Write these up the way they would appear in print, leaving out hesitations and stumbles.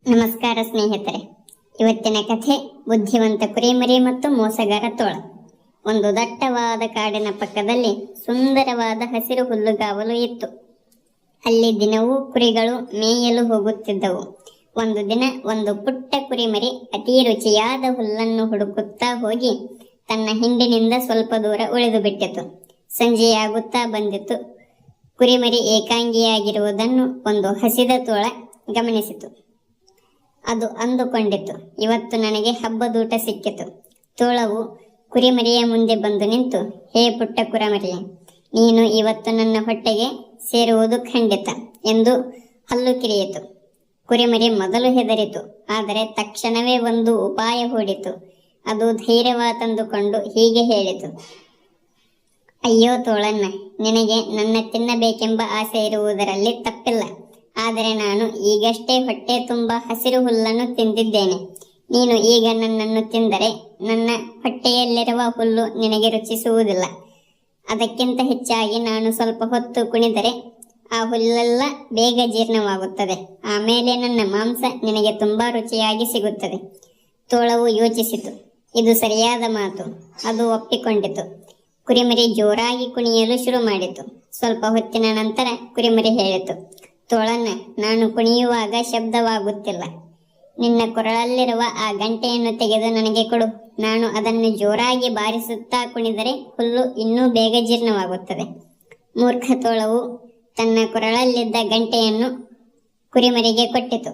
ನಮಸ್ಕಾರ ಸ್ನೇಹಿತರೆ. ಇವತ್ತಿನ ಕಥೆ ಬುದ್ಧಿವಂತ ಕುರಿಮರಿ ಮತ್ತು ಮೋಸಗಾರ ತೋಳ. ಒಂದು ದಟ್ಟವಾದ ಕಾಡಿನ ಪಕ್ಕದಲ್ಲಿ ಸುಂದರವಾದ ಹಸಿರು ಹುಲ್ಲುಗಾವಲು ಇತ್ತು. ಅಲ್ಲಿ ದಿನವೂ ಕುರಿಗಳು ಮೇಯಲು ಹೋಗುತ್ತಿದ್ದವು. ಒಂದು ದಿನ ಒಂದು ಪುಟ್ಟ ಕುರಿಮರಿ ಅತಿ ರುಚಿಯಾದ ಹುಲ್ಲನ್ನು ಹುಡುಕುತ್ತಾ ಹೋಗಿ ತನ್ನ ಹಿಂಡಿನಿಂದ ಸ್ವಲ್ಪ ದೂರ ಉಳಿದು ಬಿಟ್ಟಿತು. ಸಂಜೆಯಾಗುತ್ತಾ ಬಂದಿತು. ಕುರಿಮರಿ ಏಕಾಂಗಿಯಾಗಿರುವುದನ್ನು ಒಂದು ಹಸಿದ ತೋಳ ಗಮನಿಸಿತು. ಅದು ಅಂದುಕೊಂಡಿತು, ಇವತ್ತು ನನಗೆ ಹಬ್ಬದೂಟ ಸಿಕ್ಕಿತು. ತೋಳವು ಕುರಿಮರಿಯ ಮುಂದೆ ಬಂದು ನಿಂತು, ಹೇ ಪುಟ್ಟ ಕುರಿಮರಿಯೇ, ನೀನು ಇವತ್ತು ನನ್ನ ಹೊಟ್ಟೆಗೆ ಸೇರುವುದು ಖಂಡಿತ ಎಂದು ಹಲ್ಲು ಕಿರಿಯಿತು. ಕುರಿಮರಿ ಮೊದಲು ಹೆದರಿತು, ಆದರೆ ತಕ್ಷಣವೇ ಒಂದು ಉಪಾಯ ಹೂಡಿತು. ಅದು ಧೈರ್ಯವ ತಂದುಕೊಂಡು ಹೀಗೆ ಹೇಳಿತು, ಅಯ್ಯೋ ತೋಳಣ್ಣ, ನಿನಗೆ ನನ್ನ ತಿನ್ನಬೇಕೆಂಬ ಆಸೆ ಇರುವುದರಲ್ಲಿ ತಪ್ಪಿಲ್ಲ. ಆದರೆ ನಾನು ಈಗಷ್ಟೇ ಹೊಟ್ಟೆ ತುಂಬ ಹಸಿರು ಹುಲ್ಲನ್ನು ತಿಂದಿದ್ದೇನೆ. ನೀನು ಈಗ ನನ್ನನ್ನು ತಿಂದರೆ ನನ್ನ ಹೊಟ್ಟೆಯಲ್ಲಿರುವ ಹುಲ್ಲು ನಿನಗೆ ರುಚಿಸುವುದಿಲ್ಲ. ಅದಕ್ಕಿಂತ ಹೆಚ್ಚಾಗಿ ನಾನು ಸ್ವಲ್ಪ ಹೊತ್ತು ಕುಣಿದರೆ ಆ ಹುಲ್ಲೆಲ್ಲ ಬೇಗ ಜೀರ್ಣವಾಗುತ್ತದೆ. ಆಮೇಲೆ ನನ್ನ ಮಾಂಸ ನಿನಗೆ ತುಂಬ ರುಚಿಯಾಗಿ ಸಿಗುತ್ತದೆ. ತೋಳವು ಯೋಚಿಸಿತು, ಇದು ಸರಿಯಾದ ಮಾತು. ಅದು ಒಪ್ಪಿಕೊಂಡಿತು. ಕುರಿಮರಿ ಜೋರಾಗಿ ಕುಣಿಯಲು ಶುರು ಮಾಡಿತು. ಸ್ವಲ್ಪ ಹೊತ್ತಿನ ನಂತರ ಕುರಿಮರಿ ಹೇಳಿತು, ತೋಳಣ್ಣ, ನಾನು ಕುಣಿಯುವಾಗ ಶಬ್ದವಾಗುತ್ತಿಲ್ಲ. ನಿನ್ನ ಕೊರಳಲ್ಲಿರುವ ಆ ಗಂಟೆಯನ್ನು ತೆಗೆದು ನನಗೆ ಕೊಡು. ನಾನು ಅದನ್ನು ಜೋರಾಗಿ ಬಾರಿಸುತ್ತಾ ಕುಣಿದರೆ ಹುಲ್ಲು ಇನ್ನೂ ಬೇಗ ಜೀರ್ಣವಾಗುತ್ತದೆ. ಮೂರ್ಖ ತೋಳವು ತನ್ನ ಕೊರಳಲ್ಲಿದ್ದ ಗಂಟೆಯನ್ನು ಕುರಿಮರಿಗೆ ಕೊಟ್ಟಿತು.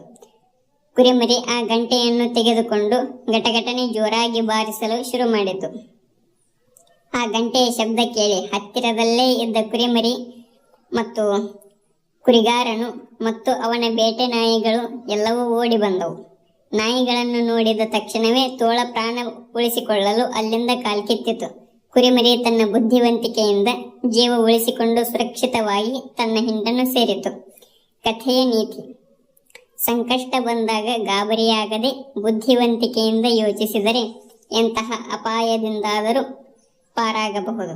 ಕುರಿಮರಿ ಆ ಗಂಟೆಯನ್ನು ತೆಗೆದುಕೊಂಡು ಗಟಗಟನೆ ಜೋರಾಗಿ ಬಾರಿಸಲು ಶುರು ಮಾಡಿತು. ಆ ಗಂಟೆಯ ಶಬ್ದ ಕೇಳಿ ಹತ್ತಿರದಲ್ಲೇ ಇದ್ದ ಕುರಿಮರಿ ಮತ್ತು ಕುರಿಗಾರನು ಮತ್ತು ಅವನ ಬೇಟೆ ನಾಯಿಗಳು ಎಲ್ಲವೂ ಓಡಿ ಬಂದವು. ನಾಯಿಗಳನ್ನು ನೋಡಿದ ತಕ್ಷಣವೇ ತೋಳ ಪ್ರಾಣ ಉಳಿಸಿಕೊಳ್ಳಲು ಅಲ್ಲಿಂದ ಕಾಲ್ಕಿತ್ತಿತು. ಕುರಿಮರಿ ತನ್ನ ಬುದ್ಧಿವಂತಿಕೆಯಿಂದ ಜೀವ ಉಳಿಸಿಕೊಂಡು ಸುರಕ್ಷಿತವಾಗಿ ತನ್ನ ಹಿಂಡನ್ನು ಸೇರಿತು. ಕಥೆಯ ನೀತಿ: ಸಂಕಷ್ಟ ಬಂದಾಗ ಗಾಬರಿಯಾಗದೆ ಬುದ್ಧಿವಂತಿಕೆಯಿಂದ ಯೋಚಿಸಿದರೆ ಎಂತಹ ಅಪಾಯದಿಂದಾದರೂ ಪಾರಾಗಬಹುದು.